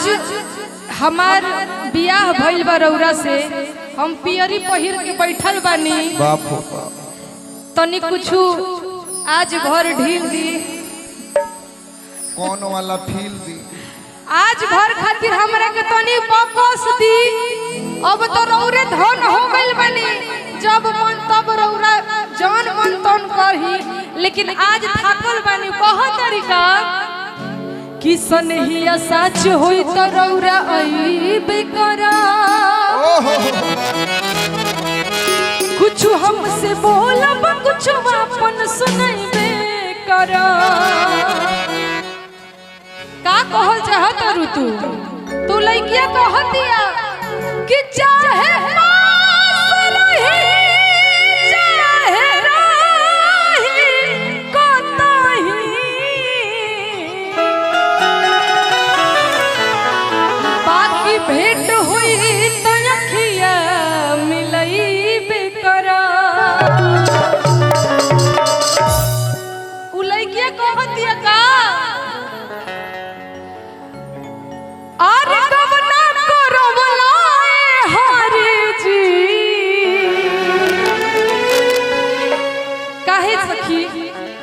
आज हमार बियाह भइल बा रौरा से, हम पियरी पहिर के बैठल बानी। बाप हो बाप। तनी कुछ आज घर ढील दी। कौन वाला फील दी? आज घर खातिर हमरा के तनी बकस दी। अब तो रौरे धन हो गइल बानी, जब मन तब रौरा जान मन तन कही, लेकिन आज थाकल बानी। बहुत तरीका कि सनहिया सच होई तो रौरा अइबे करा। कुछ हमसे बोलब, कुछ अपन सुनैबे करा। का कहल चाहत रु तू लइकिया कहतिया कि चाहे पास रही चाहे रही कतही, बाकी भेंट हुई तो अखिया मिलइबे करा। उ लइकिया कहतिया का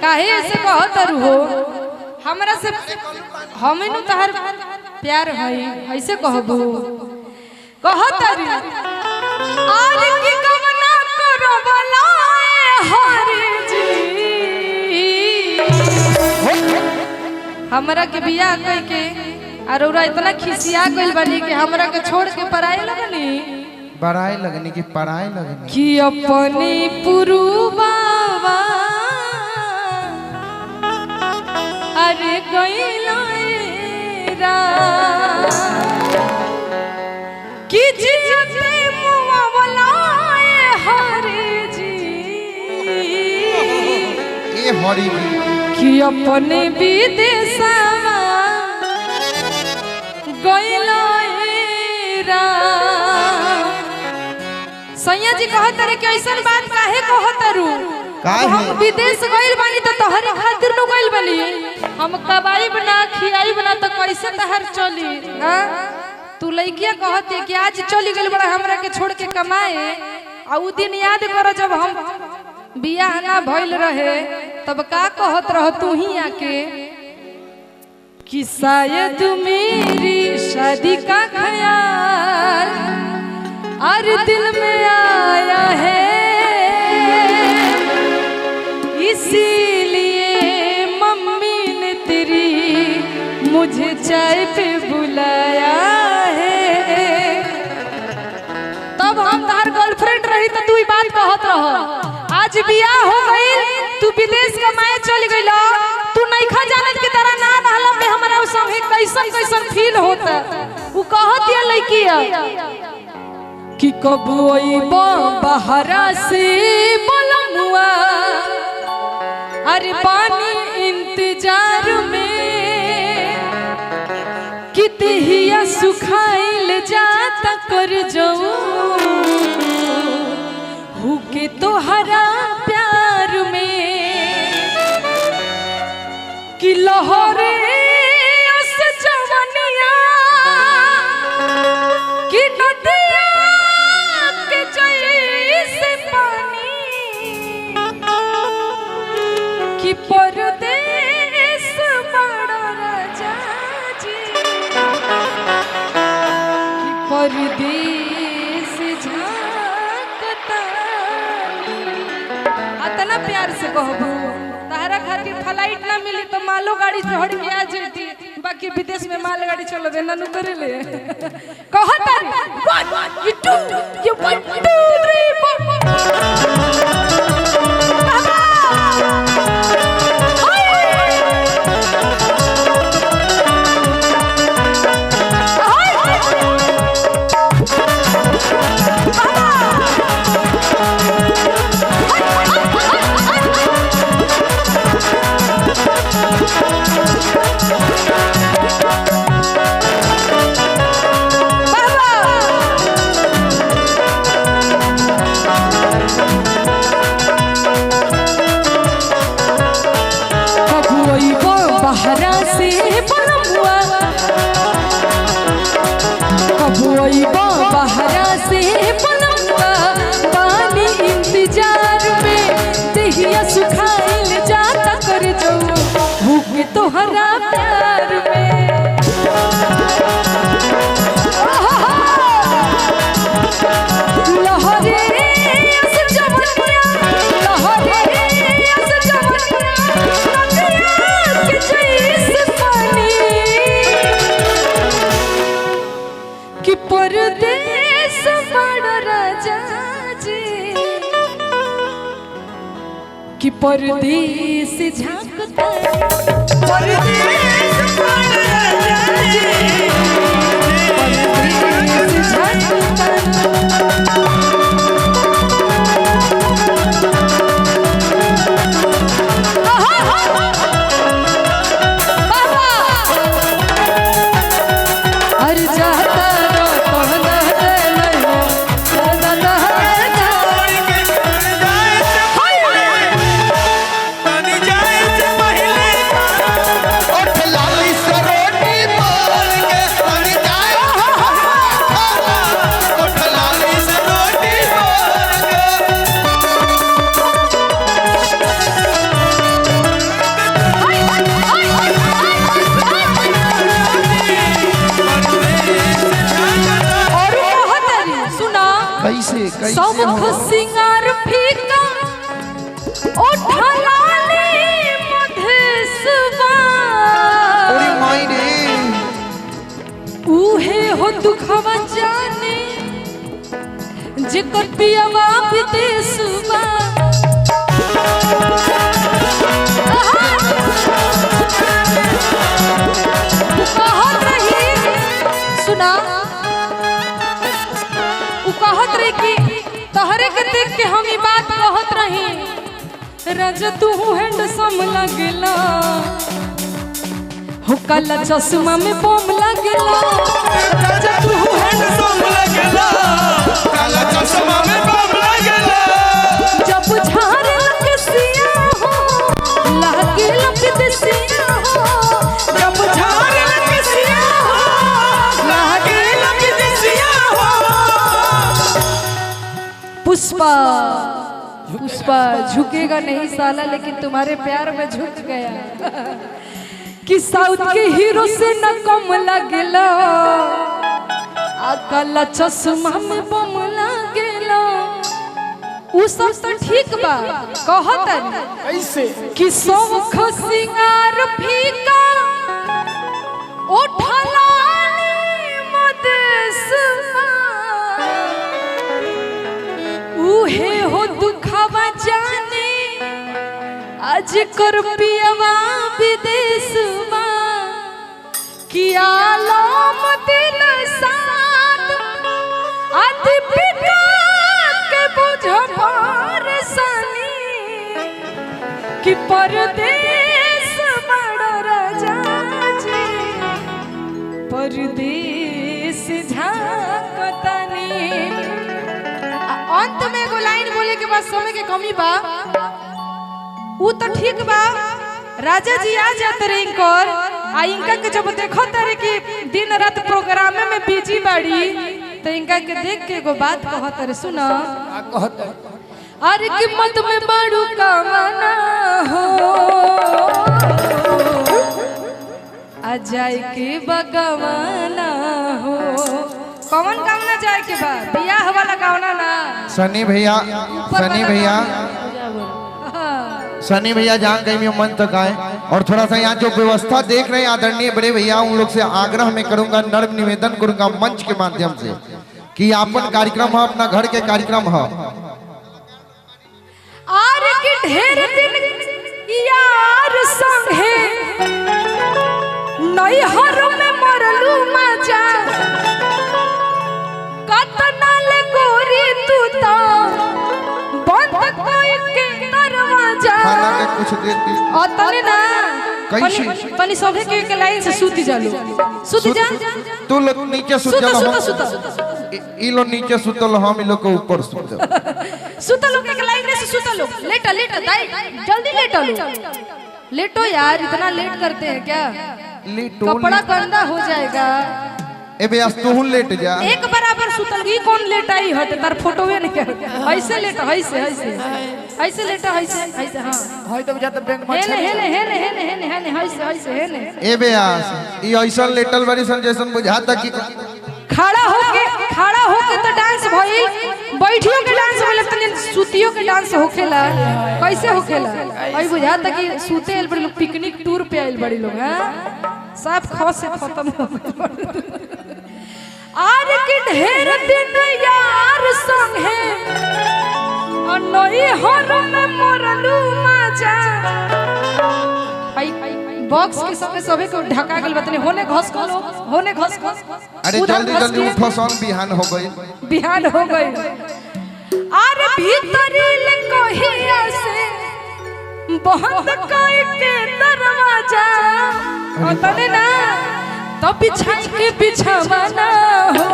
काहे ऐसे कहत हो हमरा से? हम नु तहर प्यार हई, ऐसे कहबू कहत आज की कमना करो बलाए हरि जी। हमरा के बियाह कई के अरौरा इतना खिसिया गइल बानी कि हमरा के छोड़ के पराए लगनी। बड़ाई लगनी कि पराए लगनी? कि अपनी पुरुबावा अरे गइला कि जियते मुआ बलाए हरि जी। ए हरि जी कि अपने विदेशवा गइला। सैया जी कहत रे कि ऐसन बात काहे कहत रू? हम विदेश गइल बानी तो तोहरे खातिर नु गइल बानी। हम कबाई बना खियाई बना तो कैसे तहर चली? हां तू लइकिया कहत है कि आज चली गइल बड़ा हमरा के छोड़ के कमाए। आ उ दिन याद कर जब हम बियाह ना भइल रहे तब का कहत रह तू ही आके कि शायद मेरी शादी का ख्याल और दिल में आया है, इसीलिए मम्मी ने तेरी मुझे चाय पे बुलाया है। तब हम तार गर्लफ्रेंड रही तो तू ही बात कहत रह। आज बियाह हो गइल, तू विदेश कमाए चल गइल, तू नइखा जानत कि तेरा ना रहला पे हमरा संगे कैसन कैसन फील होता। उ कहत है लइकिया कि कब अइबा बहरा से बोलमुआ, अरे पानी इंतजार में कितहिया सुखाइल जाता कर जाऊं हुके तोहरा प्यार में। कि लहरे उस जवनिया कि नदिया के जैसे पानी, कि परदेश बड़ा राजा जी, कि परदेश झांकता। अतना प्यार से कहबू तारा खातिर फ्लाइट ना मिली तो मालो गाड़ी चढ़ के आ जेती, बाकी विदेश में माल गाड़ी चलबे ना नु करेले। कहत रे 1 2 you 1 2 3 4 बाबा ए बनवा पानी इंतजार में देहिया सुखाइल जाता कर जाऊं भूख तोहरा प्यार में लहरे अस जवनिया लहरे अस जवनिया नदिया के जैसे पानी कि परदेस बड़ राजा जी कि परदेस झांकता परदेस बड़ राजा जी परदेस झांकता सौख सिंगार फीका ओठा लाली मधेसवा ओरी मायने उहे हो दुखवा जाने जेकर पियवा विदेशवा सुना कहत रही कि तहरे के देख के हम ई बात कहत रही रज तू हैंडसम लगला हो काला चश्मा में बम लगला रज तू हैंडसम लगला काला चश्मा में बम लगला जब झारे लगे सिया हो लागे लपट सिया हो जब झारे लगे सिया हो लागे लपट सिया हो पुष्पा पुष्पा झुकेगा नहीं साला लेकिन तुम्हारे प्यार में झुक गया कि साउथ के हीरो से न कम लगला काला चश्मा में बम लगला उ सब तो ठीक बा कहत कैसे कि सौख सिंगार फीका ओठा लाली मधेसवा उहे हो दुखवा जाने आज कर पियवा विदेशवा किया लाम दिल साथ आदि पिता के बुझ परसानी कि परदेश बड़ राजा जी परदेश झांकतानी अंत में एगो लाइन बोले के बाद समय के कमी बा उ तो ठीक बा राजा जी आ जाते रहे इनकर आ इनका के जब देखो तारे कि दिन रात प्रोग्राम में बिजी बाड़ी तो इनका के देख के एगो बात कहत रे सुना कहत अरे कीमत में बड़ू कामना हो आ जाए के बगवाना हो कौन कामना जाए के बा बियाह वाला कामना ना सनी भैया सनी भैया जहाँ कहीं भी मन तक आए और थोड़ा सा यहाँ जो व्यवस्था देख रहे हैं आदरणीय बड़े भैया उन लोग से आग्रह में करूंगा नर्म निवेदन करूंगा मंच के माध्यम से कि आपन कार्यक्रम है अपना घर के कार्यक्रम है आर के ढेर दिन यार संगे नई हर में मरलू मजा कतना ले गोरी तू तो बंद कोई के दरवाजा खाना के कुछ देती और तने ना कैसे तनी सभे के लाइन से सूती जालू सूती जा तू लोग नीचे सुत सुता जा सुता सुता ई लोग नीचे सुतल हम ई लोग के ऊपर सुत जा सुता लोग के लाइन से सुता लोग लेटा लेटा दाई जल्दी लेटा लो लेटो यार इतना लेट करते हैं क्या लेटो कपड़ा गंदा हो जाएगा ए बे तू लेट जा एक बराबर सुतल ई कौन लेटाई हट तार फोटोवे नहीं ऐसे लेट ऐसे ऐसे ऐसे लेट ऐसे ऐसे हां होय तो बुझा तो बैंक में हेने हेने ऐसे ऐसे हेने ए बे ई ऐसा लेटल बारी सन जैसन बुझाता कि खड़ा होके तो डांस भइल बैठियो के डांस भइल तनी सुतियो के डांस होखेला कैसे होखेला भाई बुझाता कि सूते आइल बड़ी लोग पिकनिक टूर पे आइल बड़ी लोग हां सब खो से खत्म हो गइल आर के ढेर दिन यार संग है और नई हर में मरलू मजा बॉक्स के संगे सबे को ढका गेल बतने होने घस को होने घस को अरे जल्दी जल्दी उठो सन बिहान हो गई अरे भीतरी ले कहिया से बंद कई के दरवाजा और तने ना तो बिछाई के बिछावाना हो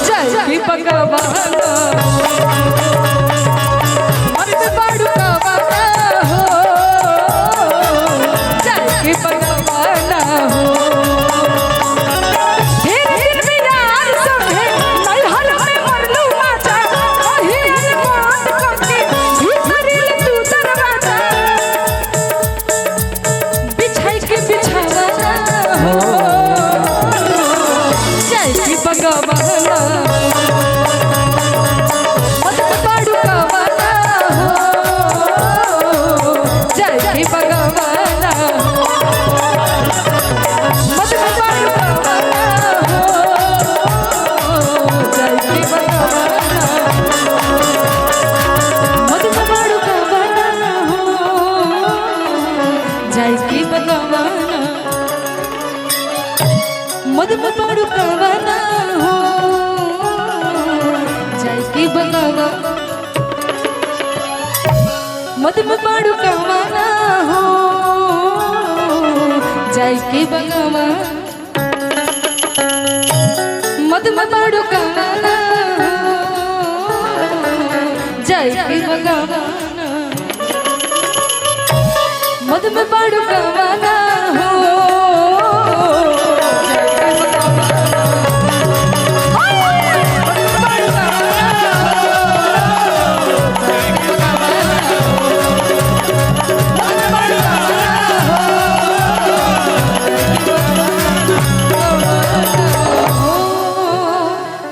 जय की भगवाना मर्द बाड़ू का वाला हो जय की भगवाना हो फिर भी यार सब है नहीं हर में मरलू माचा कहीं अनमोल करके भीतरी ले तू दरवाजा बिछाई के बिछावाना हो जय की भगवाना मत पाड़ू का वाला हो जय की भगवाना मत पाड़ू का वाला हो जय की भगवाना मत पाड़ू का वाला हो जय की भगवाना मत पाड़ू का वाला हो जय की भगवाना मत पाड़ू का वाला हो जय की भगवाना मत पाड़ू का वाला हो जय की भगवाना मत पाड़ू का वाला हो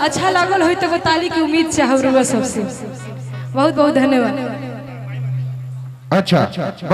अच्छा लागल होई तो ताली की उम्मीद चाहब सबसे बहुत बहुत धन्यवाद अच्छा